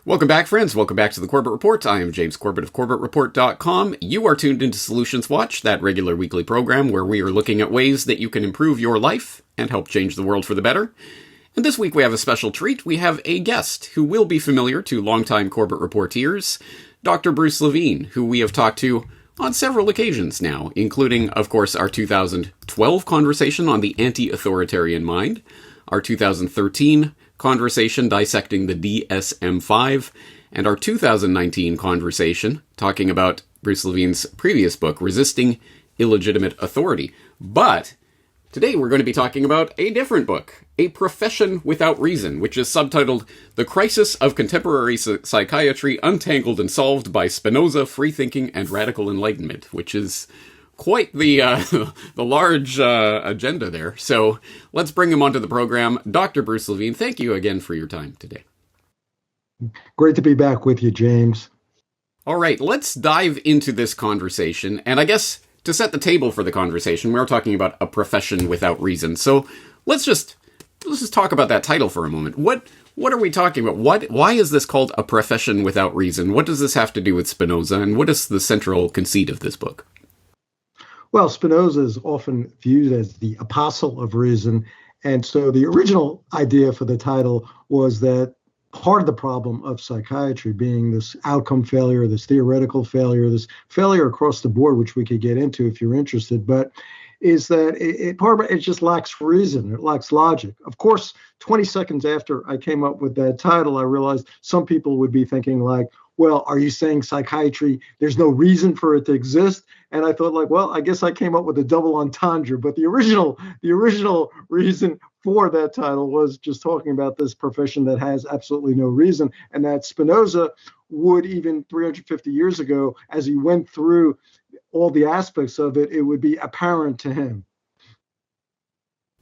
Welcome back, friends. Welcome back to the Corbett Report. I am James Corbett of CorbettReport.com. You are tuned into Solutions Watch, that regular weekly program where we are looking at ways that you can improve your life and help change the world for the better. And this week we have a special treat. We have a guest who will be familiar to longtime Corbett Reporteers, Dr. Bruce Levine, who we have talked to on several occasions now, including, of course, our 2012 conversation on the anti-authoritarian mind, our 2013 conversation dissecting the DSM-5, and our 2019 conversation talking about Bruce Levine's previous book, Resisting Illegitimate Authority. But today we're going to be talking about a different book, A Profession Without Reason, which is subtitled The Crisis of Contemporary Psychiatry Untangled and Solved by Spinoza, Freethinking, and Radical Enlightenment, which is quite the large agenda there. So let's bring him onto the program. Dr. Bruce Levine, thank you again for your time today. Great to be back with you, James. All right, let's dive into this conversation. And I guess to set the table for the conversation, we're talking about a profession without reason. So let's just talk about that title for a moment. What are we talking about? Why is this called A Profession Without Reason? What does this have to do with Spinoza? And what is the central conceit of this book? Well, Spinoza is often viewed as the apostle of reason. And so the original idea for the title was that part of the problem of psychiatry being this outcome failure, this theoretical failure, this failure across the board, which we could get into if you're interested, but is that it just lacks reason. It lacks logic. Of course, 20 seconds after I came up with that title, I realized some people would be thinking like, well, are you saying psychiatry, there's no reason for it to exist? And I thought like, well, I guess I came up with a double entendre, but the original reason for that title was just talking about this profession that has absolutely no reason, and that Spinoza would, even 350 years ago, as he went through all the aspects of it, it would be apparent to him.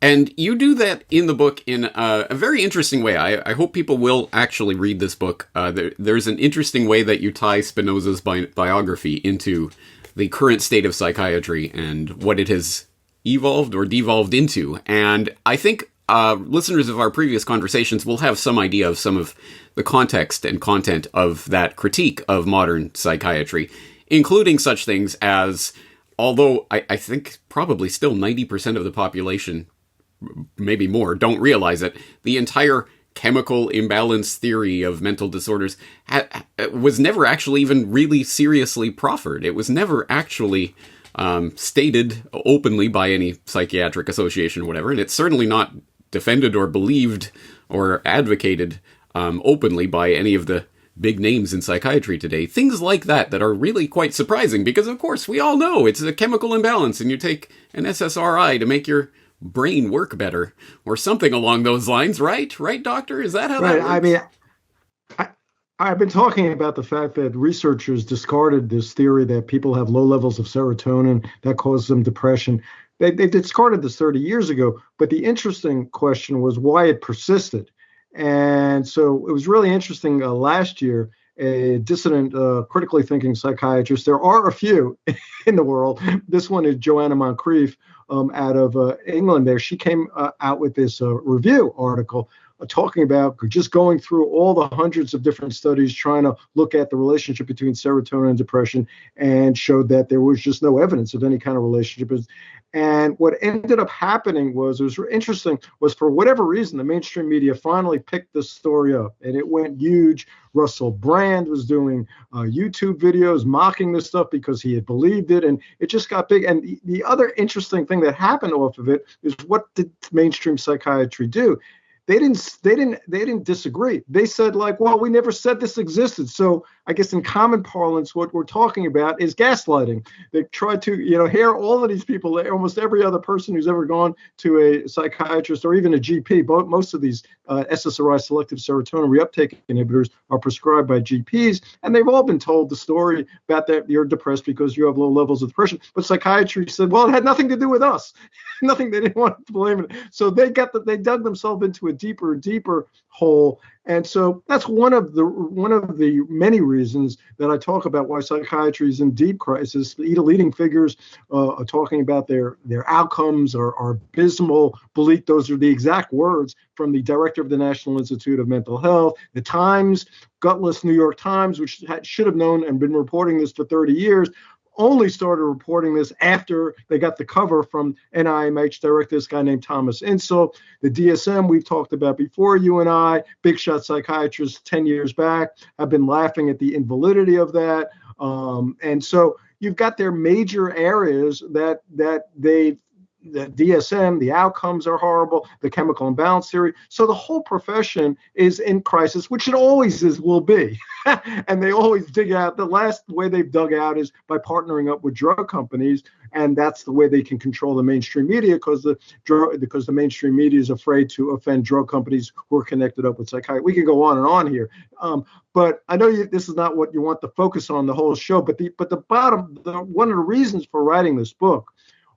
And you do that in the book in a very interesting way. I hope people will actually read this book. There's an interesting way that you tie Spinoza's biography into the current state of psychiatry and what it has evolved or devolved into. And I think listeners of our previous conversations will have some idea of some of the context and content of that critique of modern psychiatry, including such things as, although I think probably still 90% of the population, maybe more, don't realize it, the entire chemical imbalance theory of mental disorders was never actually even really seriously proffered. It was never actually stated openly by any psychiatric association or whatever, and it's certainly not defended or believed or advocated openly by any of the big names in psychiatry today. Things like that are really quite surprising because, of course, we all know it's a chemical imbalance and you take an SSRI to make your brain work better or something along those lines, right? Right, doctor? Is that how that works? I mean, I've been talking about the fact that researchers discarded this theory that people have low levels of serotonin that causes them depression. They discarded this 30 years ago, but the interesting question was why it persisted. And so it was really interesting last year, a dissident, critically thinking psychiatrist, there are a few in the world. This one is Joanna Moncrief out of England there. She came out with this review article talking about just going through all the hundreds of different studies trying to look at the relationship between serotonin and depression, and showed that there was just no evidence of any kind of relationship. And what ended up happening was, it was interesting, was for whatever reason, the mainstream media finally picked this story up and it went huge. Russell Brand was doing YouTube videos mocking this stuff because he had believed it, and it just got big. And the other interesting thing that happened off of it is, what did mainstream psychiatry do? They didn't disagree. They said like, well, we never said this existed. So I guess in common parlance, what we're talking about is gaslighting. They tried to, hear all of these people, almost every other person who's ever gone to a psychiatrist or even a GP. But most of these SSRI, selective serotonin reuptake inhibitors, are prescribed by GPs, and they've all been told the story about that you're depressed because you have low levels of depression. But psychiatry said, well, it had nothing to do with us. Nothing. They didn't want to blame it. So they dug themselves into a deeper and deeper hole. And so that's one of the many reasons that I talk about why psychiatry is in deep crisis. The leading figures are talking about their outcomes are abysmal, bleak. Those are the exact words from the director of the National Institute of Mental Health. The Times, gutless New York Times, which should have known and been reporting this for 30 years, only started reporting this after they got the cover from NIMH director, this guy named Thomas Insel. The DSM we've talked about before, you and I, big shot psychiatrists 10 years back, have been laughing at the invalidity of that. And so you've got their major areas that the DSM, the outcomes are horrible, the chemical imbalance theory. So the whole profession is in crisis, which it always will be. And they always dig out. The last way they've dug out is by partnering up with drug companies. And that's the way they can control the mainstream media, because the mainstream media is afraid to offend drug companies who are connected up with psychiatry. We can go on and on here. But I know this is not what you want to focus on the whole show. But one of the reasons for writing this book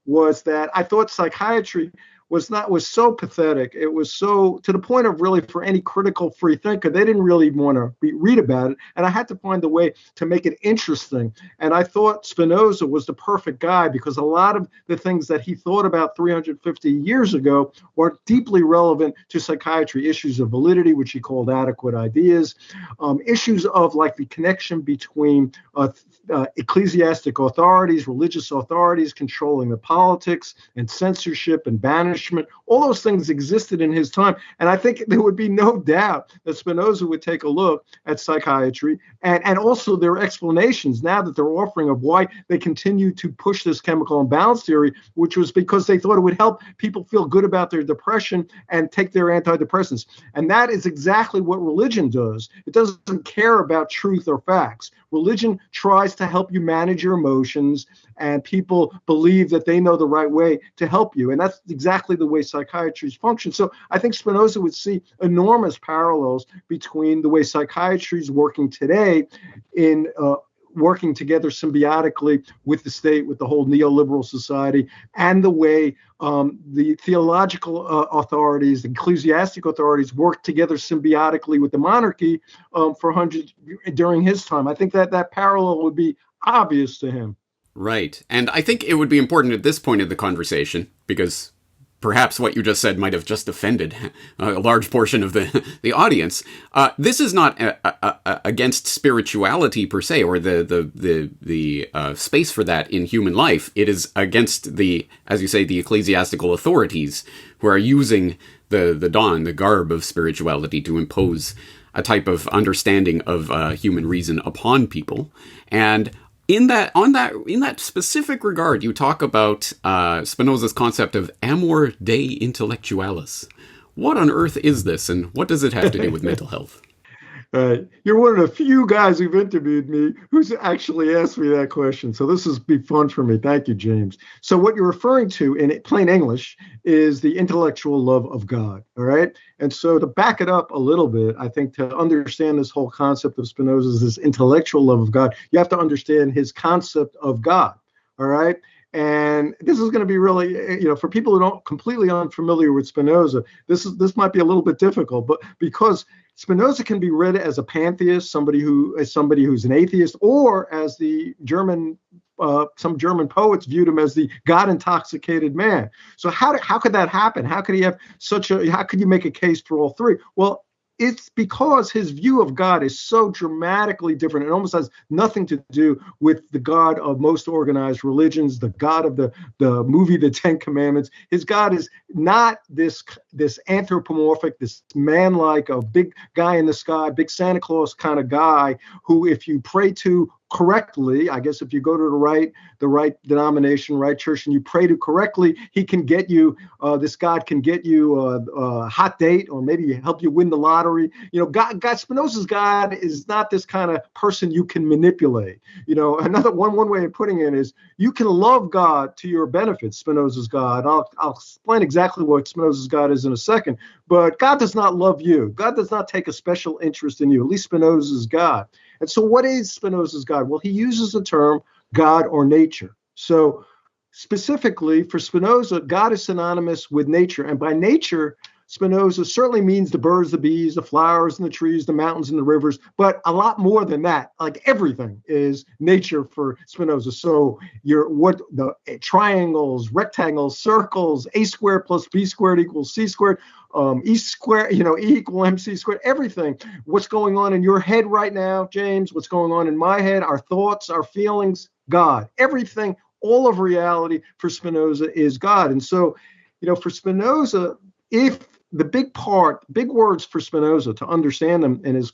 was that I thought psychiatry was so pathetic. It was so to the point of really, for any critical free thinker, they didn't really want to read about it. And I had to find a way to make it interesting. And I thought Spinoza was the perfect guy, because a lot of the things that he thought about 350 years ago were deeply relevant to psychiatry. Issues of validity, which he called adequate ideas, issues of like the connection between ecclesiastic authorities, religious authorities controlling the politics and censorship and banishment. All those things existed in his time. And I think there would be no doubt that Spinoza would take a look at psychiatry and also their explanations now that they're offering of why they continue to push this chemical imbalance theory, which was because they thought it would help people feel good about their depression and take their antidepressants. And that is exactly what religion does. It doesn't care about truth or facts. Religion tries to help you manage your emotions, and people believe that they know the right way to help you. And that's exactly the way psychiatry functions. So I think Spinoza would see enormous parallels between the way psychiatry is working today in working together symbiotically with the state, with the whole neoliberal society, and the way the theological authorities, the ecclesiastical authorities work together symbiotically with the monarchy for hundreds during his time. I think that parallel would be obvious to him. Right. And I think it would be important at this point of the conversation, because perhaps what you just said might have just offended a large portion of the audience. This is not against spirituality per se, or the space for that in human life. It is against as you say, the ecclesiastical authorities who are using the garb of spirituality to impose a type of understanding of human reason upon people. And in that specific regard, you talk about Spinoza's concept of amor Dei intellectualis. What on earth is this, and what does it have to do with mental health? You're one of the few guys who've interviewed me who's actually asked me that question. So this has been fun for me. Thank you, James. So what you're referring to in plain English is the intellectual love of God. All right. And so to back it up a little bit, I think to understand this whole concept of Spinoza's this intellectual love of God, you have to understand his concept of God. All right. And this is going to be really, for people who don't completely unfamiliar with Spinoza, this might be a little bit difficult, but because Spinoza can be read as a pantheist, somebody who's an atheist, or as the some German poets viewed him as the God-intoxicated man. So how could that happen? How could you make a case for all three? Well, it's because his view of God is so dramatically different. It almost has nothing to do with the God of most organized religions, the God of the movie, The Ten Commandments. His God is not this anthropomorphic, this man-like, a big guy in the sky, big Santa Claus kind of guy who, if you pray to correctly, I guess if you go to the right denomination, right church, and you pray to correctly, he can get you, this God can get you a hot date, or maybe help you win the lottery. Spinoza's God is not this kind of person you can manipulate. Another one way of putting it is you can love God to your benefit, Spinoza's God. I'll explain exactly what Spinoza's God is in a second, but God does not love you. God does not take a special interest in you, at least Spinoza's God. And so what is Spinoza's God? Well, he uses the term God or nature. So specifically for Spinoza, God is synonymous with nature. And by nature, Spinoza certainly means the birds, the bees, the flowers, and the trees, the mountains, and the rivers, but a lot more than that. Like everything is nature for Spinoza. So what the triangles, rectangles, circles, a squared plus b squared equals c squared, e squared, E equal mc squared, everything. What's going on in your head right now, James? What's going on in my head? Our thoughts, our feelings, God, everything, all of reality for Spinoza is God. And so, for Spinoza, if the big words for Spinoza to understand them in as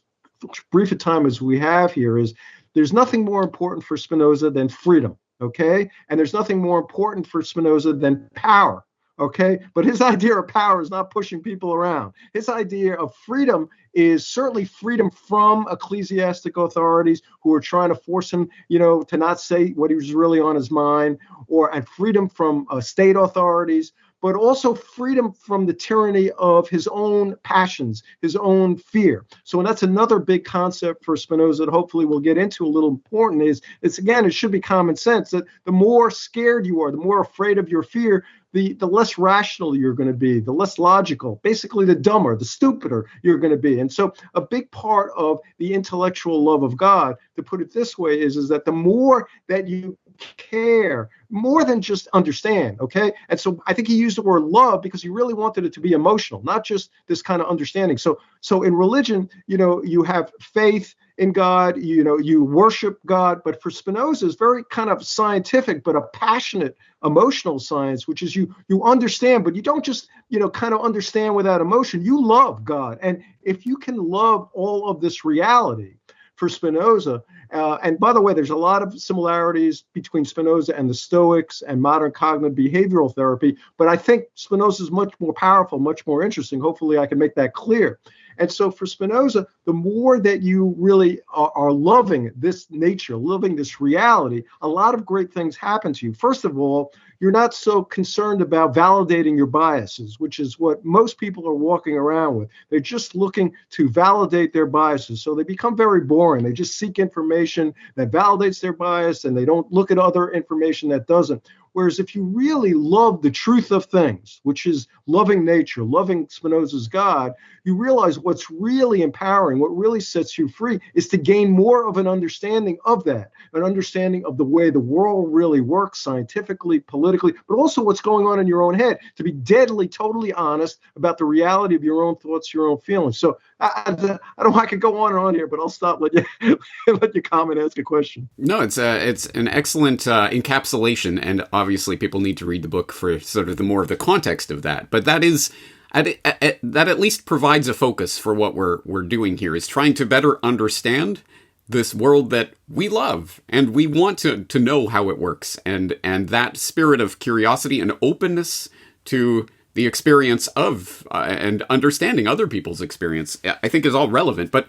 brief a time as we have here is there's nothing more important for Spinoza than freedom. Okay. And there's nothing more important for Spinoza than power. Okay. But his idea of power is not pushing people around. His idea of freedom is certainly freedom from ecclesiastical authorities who are trying to force him, to not say what he was really on his mind, and freedom from state authorities, but also freedom from the tyranny of his own passions, his own fear. So that's another big concept for Spinoza that hopefully we'll get into a little important it's again, it should be common sense that the more scared you are, the more afraid of your fear, the less rational you're going to be, the less logical, basically the dumber, the stupider you're going to be. And so a big part of the intellectual love of God, to put it this way, is that the more that you care, more than just understand, okay? And so I think he used the word love because he really wanted it to be emotional, not just this kind of understanding. So in religion, you have faith in God, you worship God, but for Spinoza, it's very kind of scientific, but a passionate, emotional science, which is you understand, but you don't just, kind of understand without emotion. You love God. And if you can love all of this reality for Spinoza, and by the way, there's a lot of similarities between Spinoza and the Stoics and modern cognitive behavioral therapy, but I think Spinoza is much more powerful, much more interesting. Hopefully I can make that clear. And so for Spinoza, the more that you really are loving this nature, loving this reality, a lot of great things happen to you. First of all, you're not so concerned about validating your biases, which is what most people are walking around with. They're just looking to validate their biases. So they become very boring. They just seek information that validates their bias, and they don't look at other information that doesn't. Whereas if you really love the truth of things, which is loving nature, loving Spinoza's God, you realize what's really empowering, what really sets you free is to gain more of an understanding of that, an understanding of the way the world really works scientifically, politically, but also what's going on in your own head, to be deadly, totally honest about the reality of your own thoughts, your own feelings. So I could go on and on here, but I'll stop, let you comment, ask a question. No, it's an excellent encapsulation, and obviously people need to read the book for sort of the more of the context of that. But that is that at least provides a focus for what we're doing here, is trying to better understand this world that we love, and we want to know how it works, and that spirit of curiosity and openness to the experience of and understanding other people's experience, I think, is all relevant. But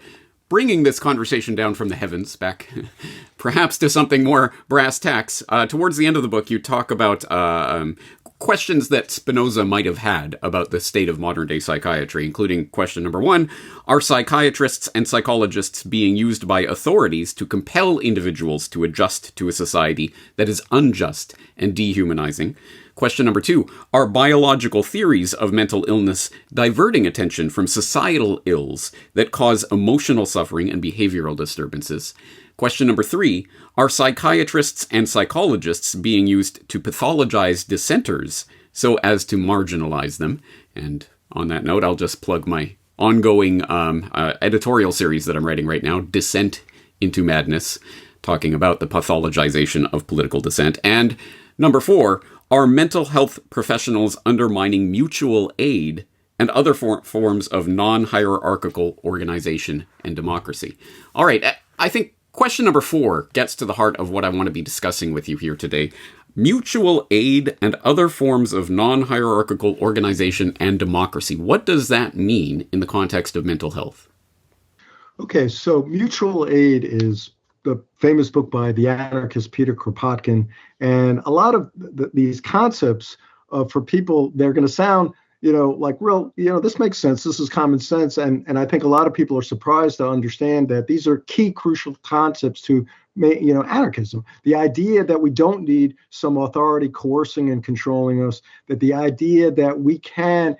bringing this conversation down from the heavens back perhaps to something more brass tacks, towards the end of the book, you talk about questions that Spinoza might have had about the state of modern-day psychiatry, including question number 1, are psychiatrists and psychologists being used by authorities to compel individuals to adjust to a society that is unjust and dehumanizing? Question number 2, are biological theories of mental illness diverting attention from societal ills that cause emotional suffering and behavioral disturbances? Question number 3, are psychiatrists and psychologists being used to pathologize dissenters so as to marginalize them? And on that note, I'll just plug my ongoing editorial series that I'm writing right now, Dissent into Madness, talking about the pathologization of political dissent. And number 4, are mental health professionals undermining mutual aid and other forms of non-hierarchical organization and democracy? All right, I think question number 4 gets to the heart of what I want to be discussing with you here today. Mutual aid and other forms of non-hierarchical organization and democracy. What does that mean in the context of mental health? Okay, so mutual aid is the famous book by the anarchist Peter Kropotkin. And a lot of these concepts for people, they're going to sound, like real, this makes sense. This is common sense. And I think a lot of people are surprised to understand that these are key crucial concepts to, anarchism. The idea that we don't need some authority coercing and controlling us, that the idea that we can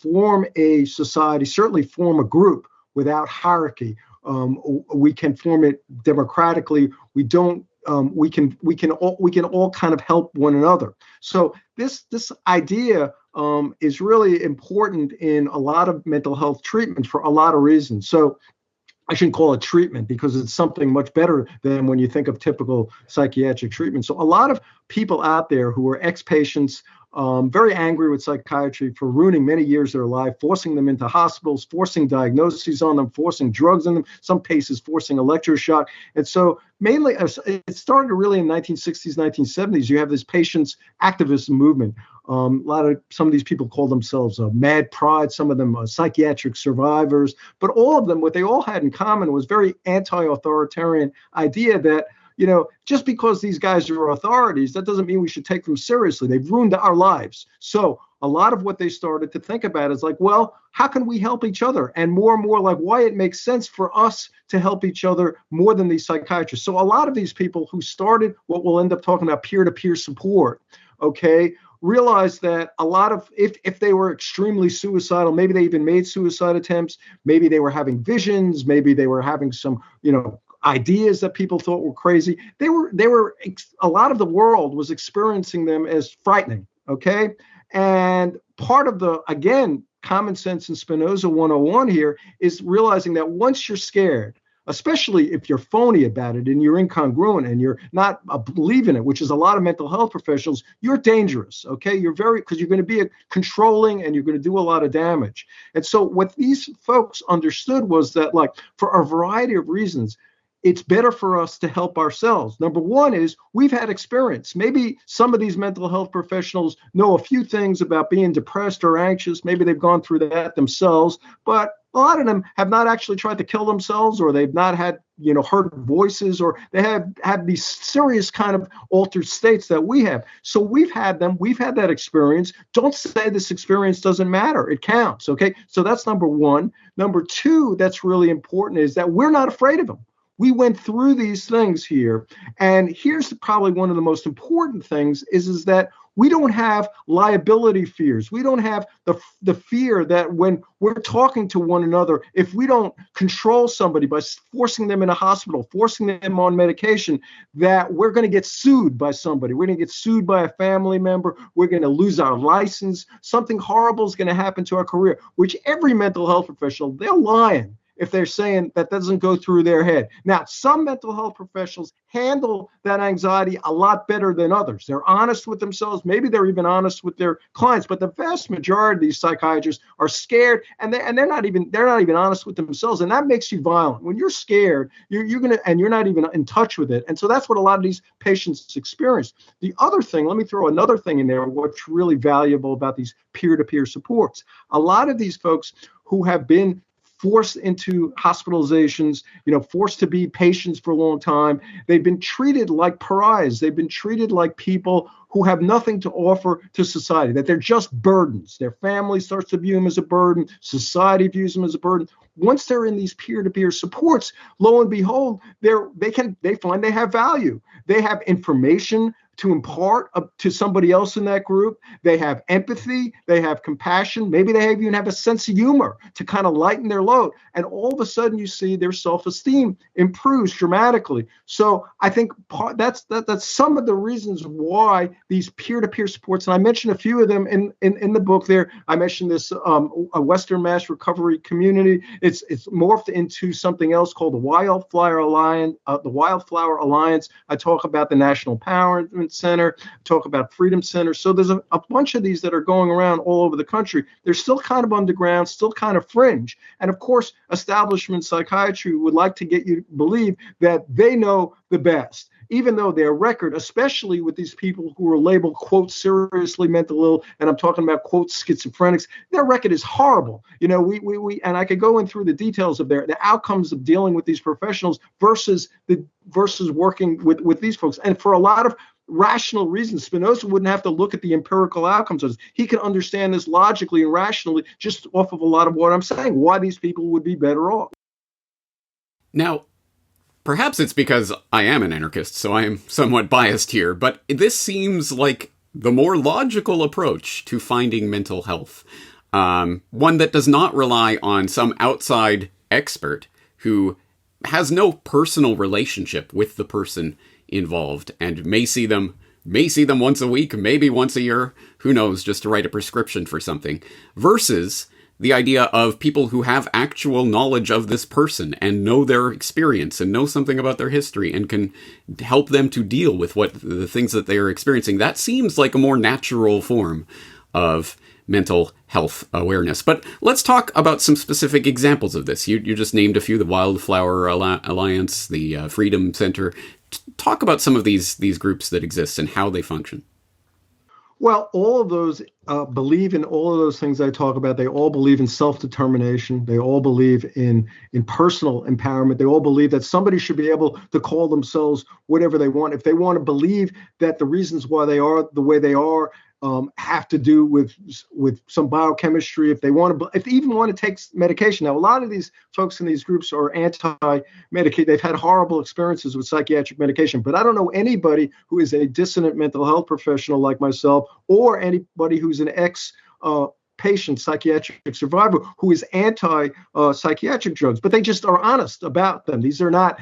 form a society, certainly form a group without hierarchy. We can form it democratically. We don't. We can all kind of help one another. So this idea is really important in a lot of mental health treatments for a lot of reasons. So I shouldn't call it treatment because it's something much better than when you think of typical psychiatric treatment. So a lot of people out there who are ex-patients, very angry with psychiatry for ruining many years of their life, forcing them into hospitals, forcing diagnoses on them, forcing drugs on them, some cases forcing electroshock. And so mainly it started really in the 1960s, 1970s. You have this patients activist movement. Some of these people call themselves Mad Pride, some of them psychiatric survivors, but all of them, what they all had in common was very anti-authoritarian idea that, just because these guys are authorities, that doesn't mean we should take them seriously. They've ruined our lives. So a lot of what they started to think about is like, well, how can we help each other? And more like why it makes sense for us to help each other more than these psychiatrists. So a lot of these people who started what we'll end up talking about peer-to-peer support, okay, realized that a lot of, if they were extremely suicidal, maybe they even made suicide attempts, maybe they were having visions, maybe they were having some, ideas that people thought were crazy. They were a lot of the world was experiencing them as frightening. Okay. And part of the, again, common sense in Spinoza 101 here is realizing that once you're scared, especially if you're phony about it and you're incongruent and you're not believing it, which is a lot of mental health professionals, you're dangerous, okay? Because you're going to be controlling and you're going to do a lot of damage. And so what these folks understood was that, like, for a variety of reasons, it's better for us to help ourselves. Number one is we've had experience. Maybe some of these mental health professionals know a few things about being depressed or anxious. Maybe they've gone through that themselves, but a lot of them have not actually tried to kill themselves, or they've not had, heard voices, or they have had these serious kind of altered states that we have. So we've had them. We've had that experience. Don't say this experience doesn't matter. It counts. Okay. So that's number one. Number two, that's really important, is that we're not afraid of them. We went through these things here. And here's probably one of the most important things is that we don't have liability fears. We don't have the fear that when we're talking to one another, if we don't control somebody by forcing them in a hospital, forcing them on medication, that we're going to get sued by somebody. We're going to get sued by a family member. We're going to lose our license. Something horrible is going to happen to our career, which every mental health professional, they're lying if they're saying that doesn't go through their head. Now, some mental health professionals handle that anxiety a lot better than others. They're honest with themselves. Maybe they're even honest with their clients, but the vast majority of these psychiatrists are scared, and they're not even honest with themselves. And that makes you violent. When you're scared, you're not even in touch with it. And so that's what a lot of these patients experience. The other thing, let me throw another thing in there, what's really valuable about these peer-to-peer supports. A lot of these folks who have been forced into hospitalizations, forced to be patients for a long time. They've been treated like pariahs. They've been treated like people who have nothing to offer to society, that they're just burdens. Their family starts to view them as a burden. Society views them as a burden. Once they're in these peer-to-peer supports, lo and behold, they find they have value. They have information to impart to somebody else in that group. They have empathy, they have compassion, maybe they even have a sense of humor to kind of lighten their load. And all of a sudden you see their self-esteem improves dramatically. So I think that's some of the reasons why these peer-to-peer supports, and I mentioned a few of them in the book there. I mentioned this a Western Mass Recovery Community. It's morphed into something else called the Wildflower Alliance. I talk about the National Empowerment Center, talk about Freedom Center. So there's a bunch of these that are going around all over the country. They're still kind of underground, still kind of fringe. And of course, establishment psychiatry would like to get you to believe that they know the best, even though their record, especially with these people who are labeled, quote, seriously mental ill, and I'm talking about, quote, schizophrenics, their record is horrible. We and I could go in through the details of the outcomes of dealing with these professionals versus working with these folks. And for a lot of rational reasons, Spinoza wouldn't have to look at the empirical outcomes of this. He can understand this logically and rationally just off of a lot of what I'm saying, why these people would be better off. Now, perhaps it's because I am an anarchist, so I am somewhat biased here, but this seems like the more logical approach to finding mental health. one that does not rely on some outside expert who has no personal relationship with the person involved and may see them once a week, maybe once a year, who knows, just to write a prescription for something, versus the idea of people who have actual knowledge of this person and know their experience and know something about their history and can help them to deal with what the things that they are experiencing. That seems like a more natural form of mental health awareness. But let's talk about some specific examples of this. You just named a few: the Wildflower Alliance, the Freedom Center. Talk about some of these groups that exist and how they function. Well, all of those believe in all of those things I talk about. They all believe in self-determination. They all believe in personal empowerment. They all believe that somebody should be able to call themselves whatever they want. If they want to believe that the reasons why they are the way they are have to do with some biochemistry, if they even want to take medication. Now, a lot of these folks in these groups are anti-medication. They've had horrible experiences with psychiatric medication, but I don't know anybody who is a dissonant mental health professional like myself, or anybody who's an patient, psychiatric survivor, who is anti-psychiatric drugs, but they just are honest about them. These are not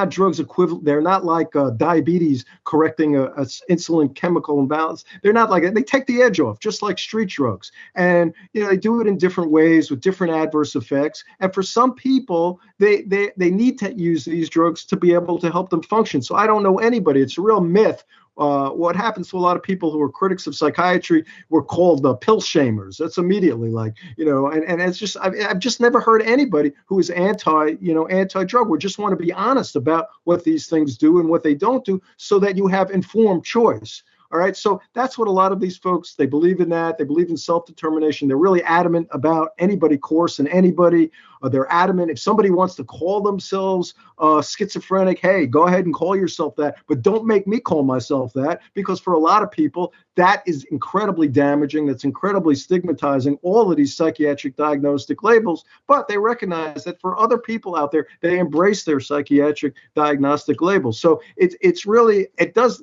drugs equivalent. They're not like diabetes correcting a insulin chemical imbalance. They're not like that. They take the edge off, just like street drugs. And they do it in different ways with different adverse effects. And for some people, they need to use these drugs to be able to help them function. So I don't know anybody. It's a real myth. What happens to a lot of people who are critics of psychiatry were called pill shamers. That's immediately and it's just, I've just never heard anybody who is anti-drug. We just want to be honest about what these things do and what they don't do so that you have informed choice. All right. So that's what a lot of these folks, they believe in that. They believe in self-determination. They're really adamant about anybody coercing anybody. They're adamant. If somebody wants to call themselves schizophrenic, hey, go ahead and call yourself that. But don't make me call myself that, because for a lot of people, that is incredibly damaging. That's incredibly stigmatizing, all of these psychiatric diagnostic labels. But they recognize that for other people out there, they embrace their psychiatric diagnostic labels. So it's really, it does.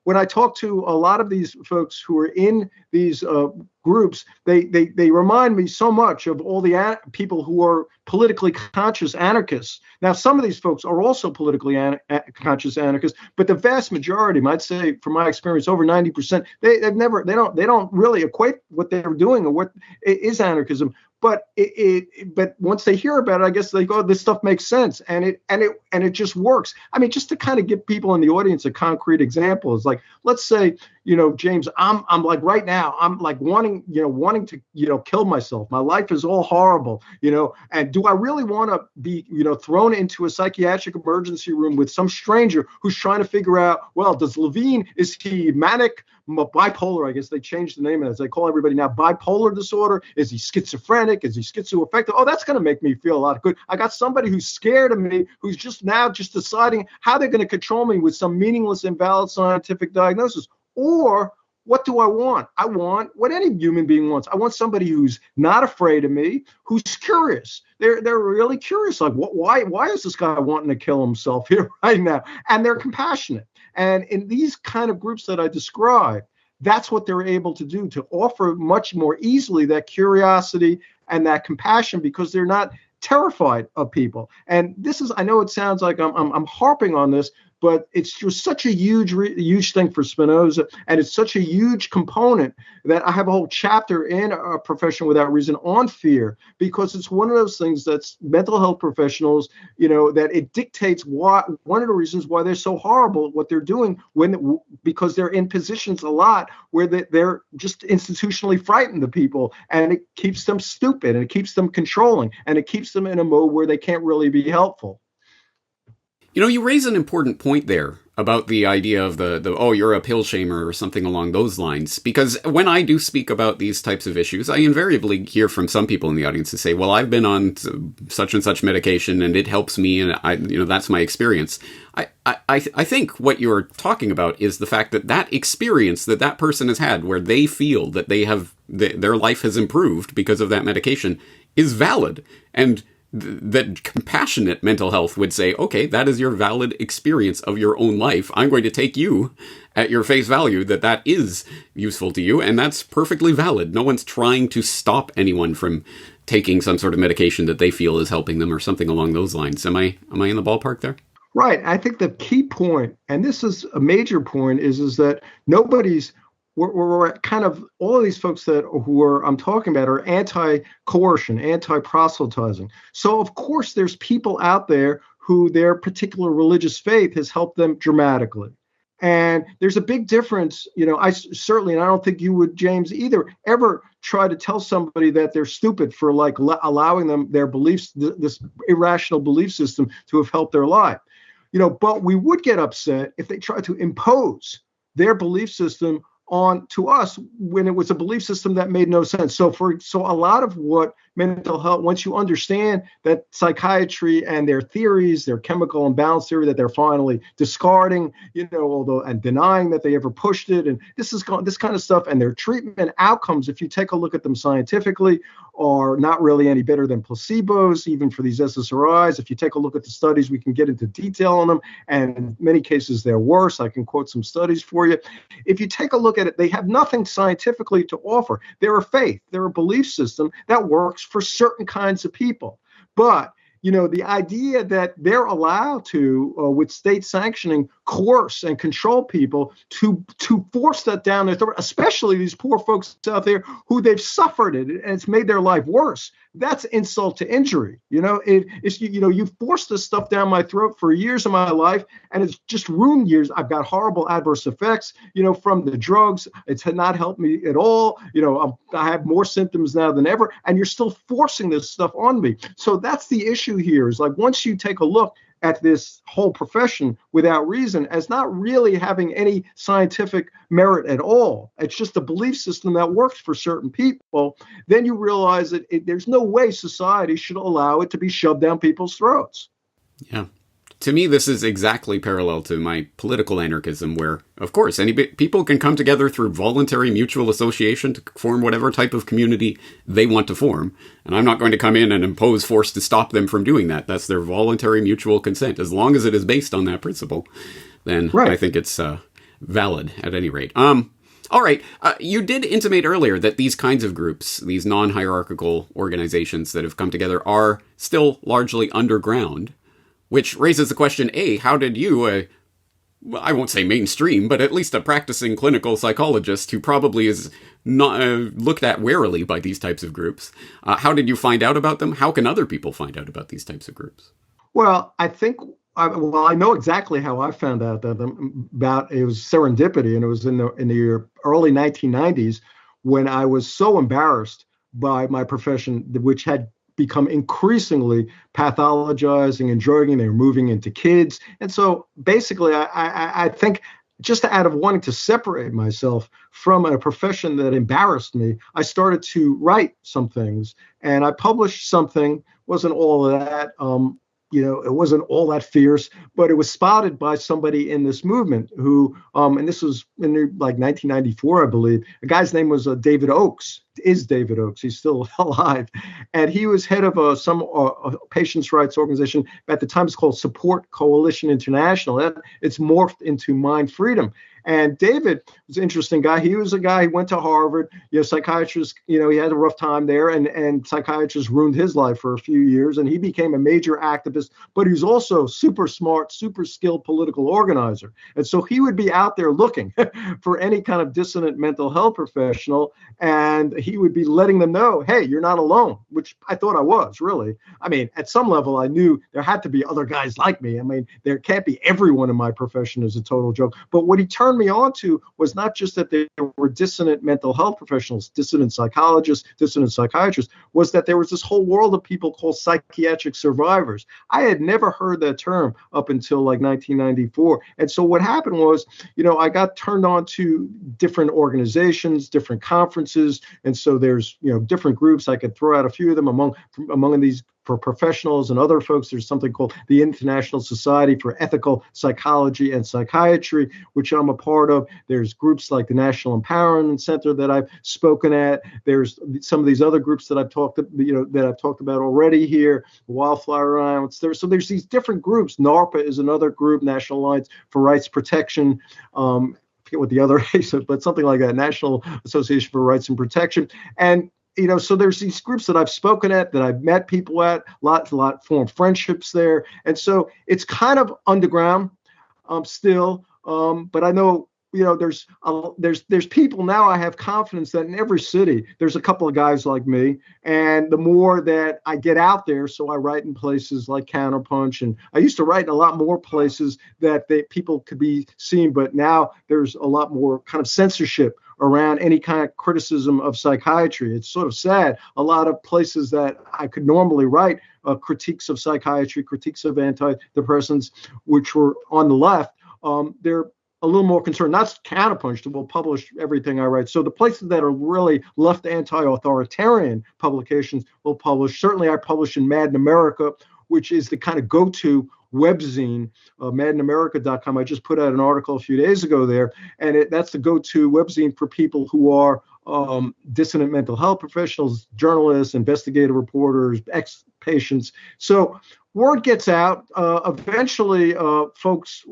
When I talk to a lot of these folks who are in these groups, they remind me so much of all the people who are politically conscious anarchists. Now, some of these folks are also politically conscious anarchists, but the vast majority, I'd say, from my experience, over 90%, they don't really equate what they're doing or what is anarchism. But but once they hear about it, I guess they go, this stuff makes sense, and it just works. I mean, just to kind of give people in the audience a concrete example is like, let's say, James, I'm like right now, I'm like wanting to kill myself. My life is all horrible, and do I really want to be thrown into a psychiatric emergency room with some stranger who's trying to figure out, well, does Levine, is he manic, bipolar? I guess they changed the name of it, as they call everybody now, bipolar disorder. Is he schizophrenic? Is he schizoaffective? Oh, that's going to make me feel a lot good. I got somebody who's scared of me, who's just deciding how they're going to control me with some meaningless, invalid scientific diagnosis. Or what do I want? I want what any human being wants. I want somebody who's not afraid of me, who's curious. They're really curious. Like, why is this guy wanting to kill himself here right now? And they're compassionate. And in these kind of groups that I describe, that's what they're able to do, to offer much more easily that curiosity and that compassion, because they're not terrified of people. And this is, I know it sounds like I'm harping on this, but it's just such a huge thing for Spinoza, and it's such a huge component that I have a whole chapter in A Profession Without Reason on fear, because it's one of those things that's mental health professionals, that it dictates one of the reasons why they're so horrible at what they're doing, because they're in positions a lot where they're just institutionally frightened of people, and it keeps them stupid, and it keeps them controlling, and it keeps them in a mode where they can't really be helpful. You raise an important point there about the idea of the oh, you're a pill shamer or something along those lines. Because when I do speak about these types of issues, I invariably hear from some people in the audience who say, well, I've been on such and such medication and it helps me, and that's my experience. I think what you're talking about is the fact that experience that person has had, where they feel that their life has improved because of that medication, is valid. And that compassionate mental health would say, okay, that is your valid experience of your own life. I'm going to take you at your face value that that is useful to you, and that's perfectly valid. No one's trying to stop anyone from taking some sort of medication that they feel is helping them or something along those lines. Am I in the ballpark there? Right. I think the key point, and this is a major point, is that nobody's we're kind of all of these folks I'm talking about are anti-coercion, anti-proselytizing. So of course there's people out there who their particular religious faith has helped them dramatically. And there's a big difference, I certainly, and I don't think you would, James, either, ever try to tell somebody that they're stupid for like allowing them their beliefs, this irrational belief system to have helped their life. But we would get upset if they tried to impose their belief system on to us when it was a belief system that made no sense. So a lot of what mental health, once you understand that psychiatry and their theories, their chemical imbalance theory that they're finally discarding, although and denying that they ever pushed it, and this kind of stuff, and their treatment outcomes, if you take a look at them scientifically, are not really any better than placebos, even for these SSRIs. If you take a look at the studies, we can get into detail on them, and in many cases they're worse. I can quote some studies for you. If you take a look at it, they have nothing scientifically to offer. They're a faith, they're a belief system that works for certain kinds of people. But the idea that they're allowed to, with state sanctioning, coerce and control people to force that down their throat, especially these poor folks out there who they've suffered it and it's made their life worse. That's insult to injury. You forced this stuff down my throat for years of my life, and it's just ruined years. I've got horrible adverse effects, from the drugs. It's not helped me at all. I have more symptoms now than ever, and you're still forcing this stuff on me. So that's the issue here, is like, once you take a look at this whole profession without reason as not really having any scientific merit at all, it's just a belief system that works for certain people, then you realize that there's no way society should allow it to be shoved down people's throats. Yeah. To me, this is exactly parallel to my political anarchism, where, of course, people can come together through voluntary mutual association to form whatever type of community they want to form. And I'm not going to come in and impose force to stop them from doing that. That's their voluntary mutual consent. As long as it is based on that principle, then right. I think it's valid at any rate. All right. You did intimate earlier that these kinds of groups, these non-hierarchical organizations that have come together, are still largely underground. Which raises the question, A, how did you, I won't say mainstream, but at least a practicing clinical psychologist who probably is not looked at warily by these types of groups, how did you find out about them? How can other people find out about these types of groups? Well, I know exactly how I found out about it was serendipity, and it was in the early 1990s when I was so embarrassed by my profession, which had become increasingly pathologizing and drugging. They were moving into kids. And so basically, I think just out of wanting to separate myself from a profession that embarrassed me, I started to write some things. And I published something, wasn't all of that, it wasn't all that fierce, but it was spotted by somebody in this movement who, and this was in like 1994, I believe. The guy's name was David Oakes. Is David Oakes. He's still alive. And he was head of some patients' rights organization. At the time, it's called Support Coalition International. It's morphed into Mind Freedom. And David was an interesting guy. He was a guy who went to Harvard, psychiatrist, he had a rough time there, and psychiatrists ruined his life for a few years. And he became a major activist, but he was also super smart, super skilled political organizer. And so he would be out there looking for any kind of dissonant mental health professional, and he would be letting them know, hey, you're not alone, which I thought I was, really. I mean, at some level, I knew there had to be other guys like me. I mean, there can't be everyone in my profession is a total joke. But what he turned me on to was not just that there were dissonant mental health professionals, dissonant psychologists, dissonant psychiatrists, was that there was this whole world of people called psychiatric survivors. I had never heard that term up until like 1994. And so what happened was, I got turned on to different organizations, different conferences. And so there's, different groups. I could throw out a few of them among these for professionals and other folks. There's something called the International Society for Ethical Psychology and Psychiatry, which I'm a part of. There's groups like the National Empowerment Center that I've spoken at. There's some of these other groups that I've talked about already here, Wildflower Alliance. So there's these different groups. NARPA is another group, National Alliance for Rights Protection. forget what the other is, but something like that, National Association for Rights and Protection. And so there's these groups that I've spoken at, that I've met people at, formed friendships there. And so it's kind of underground still. But I know, there's people now. I have confidence that in every city, there's a couple of guys like me. And the more that I get out there, so I write in places like Counterpunch, and I used to write in a lot more places that people could be seen. But now there's a lot more kind of censorship around any kind of criticism of psychiatry. It's sort of sad. A lot of places that I could normally write critiques of psychiatry, critiques of antidepressants, which were on the left, they're a little more concerned. Not Counterpunch, that will publish everything I write. So the places that are really left anti-authoritarian publications will publish. Certainly I publish in Mad in America, which is the kind of go-to webzine, madinamerica.com. I just put out an article a few days ago there, and that's the go-to webzine for people who are dissident mental health professionals, journalists, investigative reporters, ex-patients. So word gets out. Eventually, folks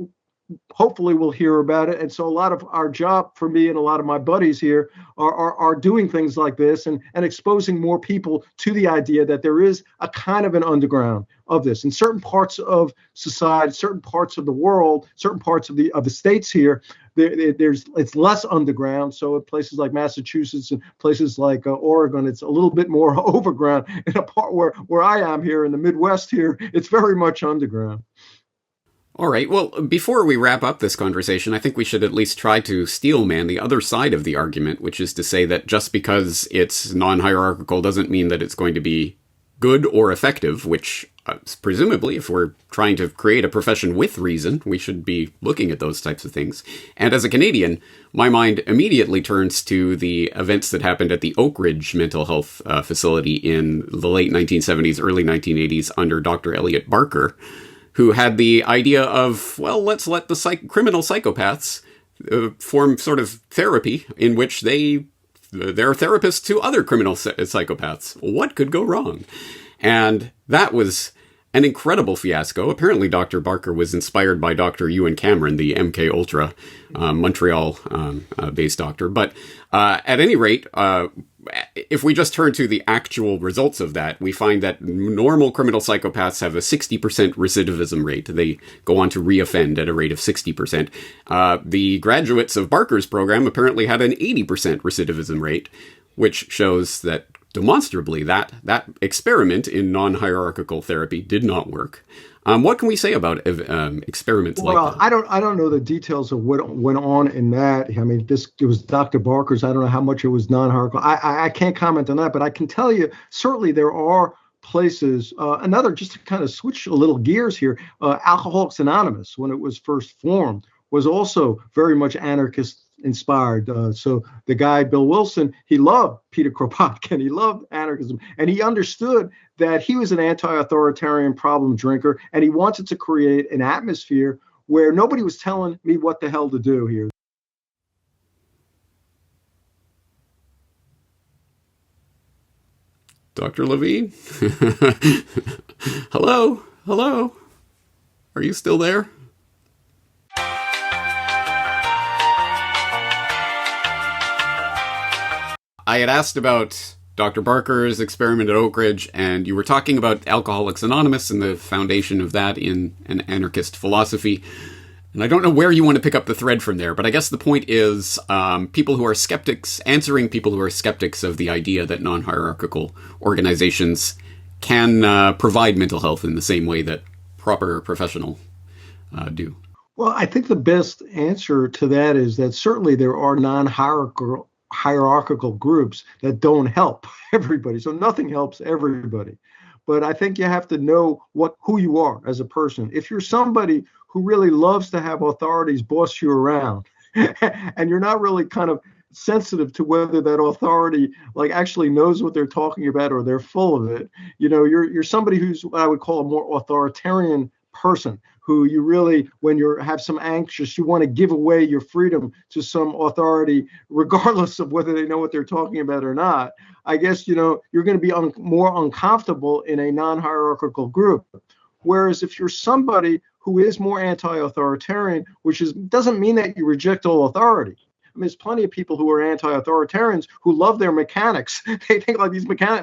hopefully will hear about it. And so a lot of our job for me and a lot of my buddies here are doing things like this and exposing more people to the idea that there is a kind of an underground of this. In certain parts of society, certain parts of the world, certain parts of the states here, it's less underground. So in places like Massachusetts and places like Oregon, it's a little bit more overground. In a part where I am here in the Midwest here, it's very much underground. All right. Well, before we wrap up this conversation, I think we should at least try to steelman the other side of the argument, which is to say that just because it's non-hierarchical doesn't mean that it's going to be good or effective, which presumably, if we're trying to create a profession with reason, we should be looking at those types of things. And as a Canadian, my mind immediately turns to the events that happened at the Oak Ridge mental health facility in the late 1970s, early 1980s under Dr. Elliot Barker, who had the idea of, well, let's let the criminal psychopaths form sort of therapy in which they're therapists to other criminal psychopaths. What could go wrong? And that was an incredible fiasco. Apparently, Dr. Barker was inspired by Dr. Ewan Cameron, the MK Ultra Montreal-based doctor. But at any rate, if we just turn to the actual results of that, we find that normal criminal psychopaths have a 60% recidivism rate. They go on to reoffend at a rate of 60%. The graduates of Barker's program apparently had an 80% recidivism rate, which shows that demonstrably that experiment in non-hierarchical therapy did not work. What can we say about experiments like that? Well, I don't know the details of what went on in that. I mean, it was Dr. Barker's. I don't know how much it was non-hierarchical. I can't comment on that, but I can tell you certainly there are places. Just to kind of switch a little gears here, Alcoholics Anonymous, when it was first formed, was also very much anarchist inspired. So the guy, Bill Wilson, he loved Peter Kropotkin, he loved anarchism, and he understood that he was an anti-authoritarian problem drinker, and he wanted to create an atmosphere where nobody was telling me what the hell to do here. Dr. Levine? Hello? Are you still there? I had asked about Dr. Barker's experiment at Oak Ridge, and you were talking about Alcoholics Anonymous and the foundation of that in an anarchist philosophy. And I don't know where you want to pick up the thread from there, but I guess the point is people who are skeptics, answering people who are skeptics of the idea that non-hierarchical organizations can provide mental health in the same way that proper professionals do. Well, I think the best answer to that is that certainly there are non-hierarchical groups that don't help everybody. So nothing helps everybody. But I think you have to know who you are as a person. If you're somebody who really loves to have authorities boss you around, and you're not really kind of sensitive to whether that authority actually knows what they're talking about or they're full of it, you're somebody who's what I would call a more authoritarian person, who you really, when you have some anxious, you want to give away your freedom to some authority, regardless of whether they know what they're talking about or not. I guess, you're going to be more uncomfortable in a non-hierarchical group. Whereas if you're somebody who is more anti-authoritarian, which doesn't mean that you reject all authority. I mean, there's plenty of people who are anti-authoritarians who love their mechanics. They think like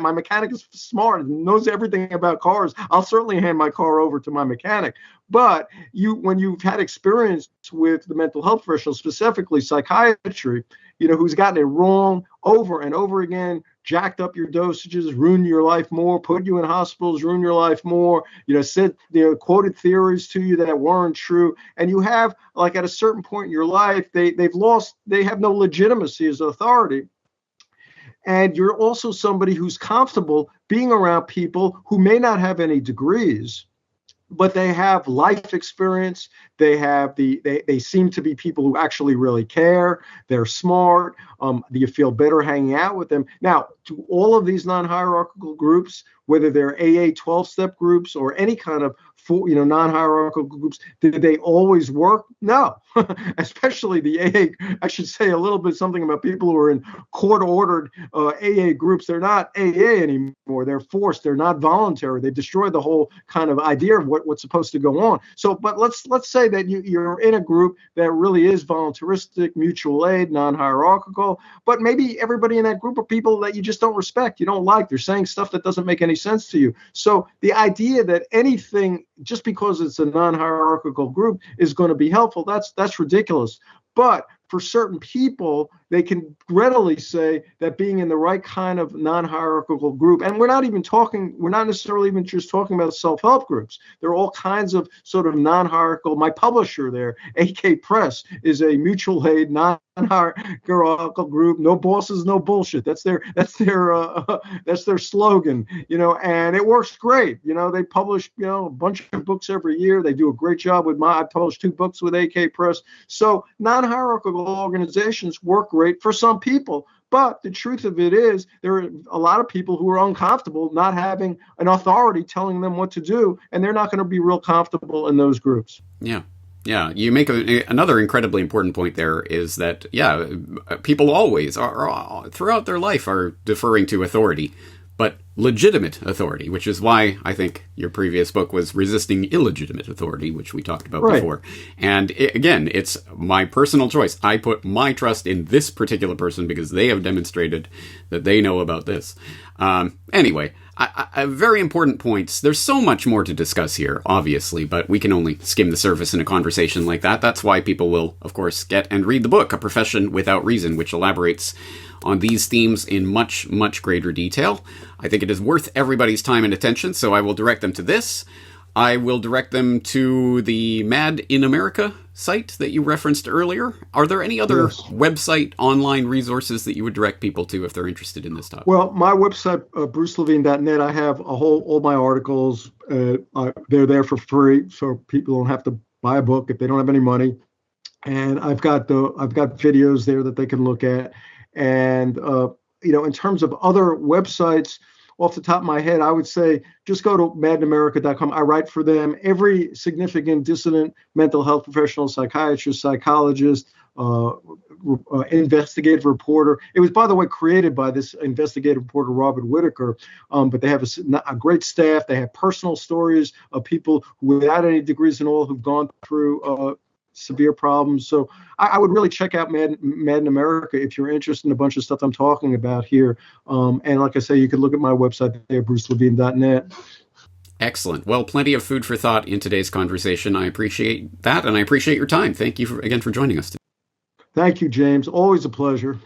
my mechanic is smart and knows everything about cars. I'll certainly hand my car over to my mechanic. But when you've had experience with the mental health professional, specifically psychiatry, who's gotten it wrong over and over again, jacked up your dosages, ruined your life more, put you in hospitals, ruined your life more, said, quoted theories to you that weren't true. And you have, like, at a certain point in your life, they have no legitimacy as authority. And you're also somebody who's comfortable being around people who may not have any degrees, but they have life experience. They seem to be people who actually really care. They're smart. Do you feel better hanging out with them? Now, to all of these non-hierarchical groups, whether they're AA 12-step groups or any kind of non-hierarchical groups, did they always work? No, especially the AA. I should say a little bit something about people who are in court-ordered AA groups. They're not AA anymore. They're forced. They're not voluntary. They destroyed the whole kind of idea of what's supposed to go on. So, but let's say that you're in a group that really is voluntaristic, mutual aid, non-hierarchical, but maybe everybody in that group are people that you just don't respect, you don't like. They're saying stuff that doesn't make any sense to you. So the idea that anything, just because it's a non-hierarchical group, is going to be helpful, that's ridiculous. But for certain people, they can readily say that being in the right kind of non-hierarchical group, and we're not necessarily even just talking about self-help groups. There are all kinds of sort of non-hierarchical. My publisher there, AK Press, is a mutual aid, non-hierarchical group. No bosses, no bullshit. That's their slogan, and it works great. They publish, a bunch of books every year. They do a great job I published 2 books with AK Press. So non-hierarchical organizations work great for some people. But the truth of it is, there are a lot of people who are uncomfortable not having an authority telling them what to do, and they're not going to be real comfortable in those groups. Yeah. Yeah, you make another incredibly important point there is that, people always are throughout their life are deferring to authority, but legitimate authority, which is why I think your previous book was Resisting Illegitimate Authority, which we talked about before. And again, it's my personal choice. I put my trust in this particular person because they have demonstrated that they know about this. Anyway, very important points. There's so much more to discuss here, obviously, but we can only skim the surface in a conversation like that. That's why people will, of course, get and read the book, A Profession Without Reason, which elaborates on these themes in much, much greater detail. I think it is worth everybody's time and attention, so I will direct them to this. I will direct them to the Mad in America site that you referenced earlier. Are there any other website online resources that you would direct people to if they're interested in this topic? Well, my website, brucelevine.net, I have all my articles. They're there for free, so people don't have to buy a book if they don't have any money. And I've got videos there that they can look at. And in terms of other websites, off the top of my head, I would say just go to madinamerica.com. I write for them. Every significant dissident mental health professional, psychiatrist, psychologist, investigative reporter. It was, by the way, created by this investigative reporter, Robert Whitaker. But they have a great staff. They have personal stories of people without any degrees and all who've gone through severe problems. So I would really check out Mad in America if you're interested in a bunch of stuff I'm talking about here. And like I say, you can look at my website there, brucelevine.net. Excellent. Well, plenty of food for thought in today's conversation. I appreciate that, and I appreciate your time. Thank you again for joining us today. Thank you, James. Always a pleasure.